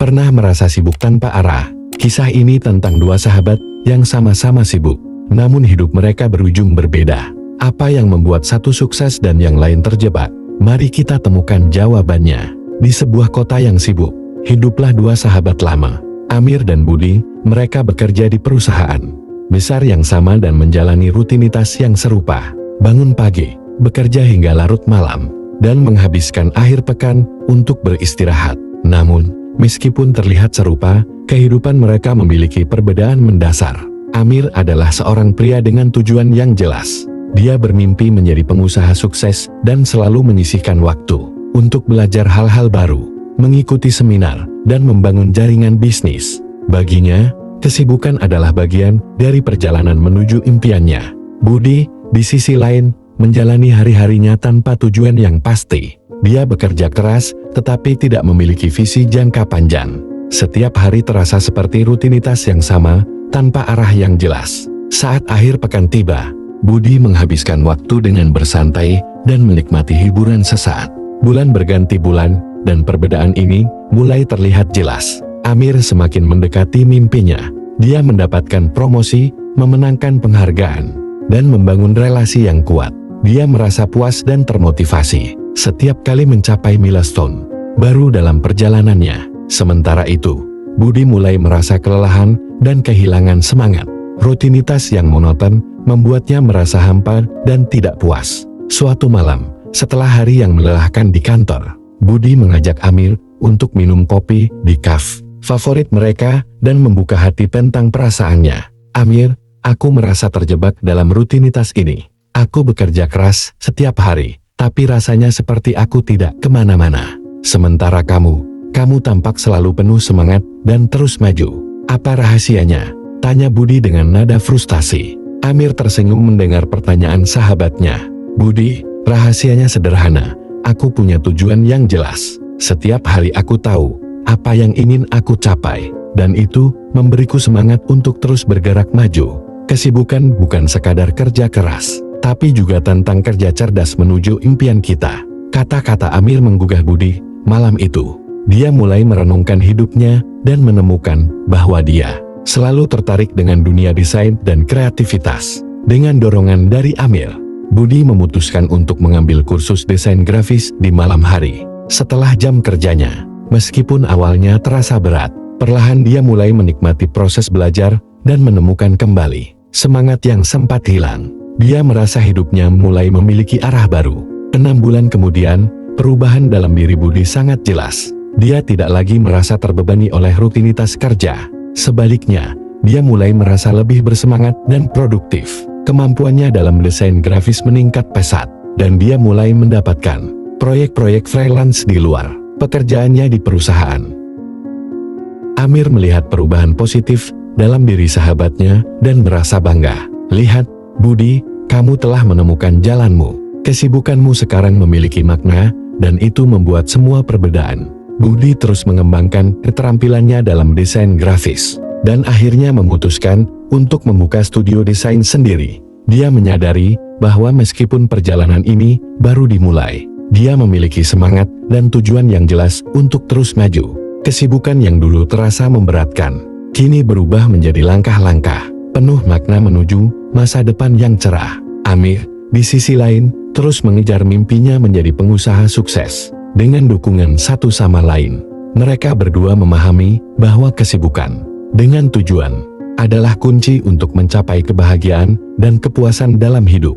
Pernah merasa sibuk tanpa arah? Kisah ini tentang dua sahabat yang sama-sama sibuk, namun hidup mereka berujung berbeda. Apa yang membuat satu sukses dan yang lain terjebak? Mari kita temukan jawabannya. Di sebuah kota yang sibuk, hiduplah dua sahabat lama, Amir dan Budi. Mereka bekerja di perusahaan besar yang sama dan menjalani rutinitas yang serupa. Bangun pagi, bekerja hingga larut malam, dan menghabiskan akhir pekan untuk beristirahat. Namun, meskipun terlihat serupa, kehidupan mereka memiliki perbedaan mendasar. Amir adalah seorang pria dengan tujuan yang jelas. Dia bermimpi menjadi pengusaha sukses dan selalu menyisihkan waktu untuk belajar hal-hal baru, mengikuti seminar, dan membangun jaringan bisnis. Baginya, kesibukan adalah bagian dari perjalanan menuju impiannya. Budi, di sisi lain, menjalani hari-harinya tanpa tujuan yang pasti. Dia bekerja keras, tetapi tidak memiliki visi jangka panjang. Setiap hari terasa seperti rutinitas yang sama, tanpa arah yang jelas. Saat akhir pekan tiba, Budi menghabiskan waktu dengan bersantai dan menikmati hiburan sesaat. Bulan berganti bulan, dan perbedaan ini mulai terlihat jelas. Amir semakin mendekati mimpinya. Dia mendapatkan promosi, memenangkan penghargaan, dan membangun relasi yang kuat. Dia merasa puas dan termotivasi setiap kali mencapai milestone baru dalam perjalanannya. Sementara itu, Budi mulai merasa kelelahan dan kehilangan semangat. Rutinitas yang monoton membuatnya merasa hampa dan tidak puas. Suatu malam, setelah hari yang melelahkan di kantor, Budi mengajak Amir untuk minum kopi di kafe favorit mereka dan membuka hati tentang perasaannya. "Amir, aku merasa terjebak dalam rutinitas ini. Aku bekerja keras setiap hari, tapi rasanya seperti aku tidak kemana-mana. Sementara kamu tampak selalu penuh semangat dan terus maju. Apa rahasianya?" tanya Budi dengan nada frustasi. Amir tersinggung mendengar pertanyaan sahabatnya. "Budi, rahasianya sederhana. Aku punya tujuan yang jelas. Setiap hari aku tahu apa yang ingin aku capai, dan itu memberiku semangat untuk terus bergerak maju. Kesibukan bukan sekadar kerja keras, tapi juga tentang kerja cerdas menuju impian kita." Kata-kata Amir menggugah Budi. Malam itu, dia mulai merenungkan hidupnya dan menemukan bahwa dia selalu tertarik dengan dunia desain dan kreativitas. Dengan dorongan dari Amir, Budi memutuskan untuk mengambil kursus desain grafis di malam hari. Setelah jam kerjanya, meskipun awalnya terasa berat, perlahan dia mulai menikmati proses belajar dan menemukan kembali semangat yang sempat hilang. Dia merasa hidupnya mulai memiliki arah baru. 6 bulan kemudian, perubahan dalam diri Budi sangat jelas. Dia tidak lagi merasa terbebani oleh rutinitas kerja. Sebaliknya, dia mulai merasa lebih bersemangat dan produktif. Kemampuannya dalam desain grafis meningkat pesat, dan dia mulai mendapatkan proyek-proyek freelance di luar pekerjaannya di perusahaan. Amir melihat perubahan positif dalam diri sahabatnya dan merasa bangga. "Lihat, Budi, kamu telah menemukan jalanmu. Kesibukanmu sekarang memiliki makna, dan itu membuat semua perbedaan." Budi terus mengembangkan keterampilannya dalam desain grafis, dan akhirnya memutuskan untuk membuka studio desain sendiri. Dia menyadari bahwa meskipun perjalanan ini baru dimulai, dia memiliki semangat dan tujuan yang jelas untuk terus maju. Kesibukan yang dulu terasa memberatkan, kini berubah menjadi langkah-langkah penuh makna menuju masa depan yang cerah. Amir, di sisi lain, terus mengejar mimpinya menjadi pengusaha sukses. Dengan dukungan satu sama lain, mereka berdua memahami bahwa kesibukan dengan tujuan adalah kunci untuk mencapai kebahagiaan dan kepuasan dalam hidup.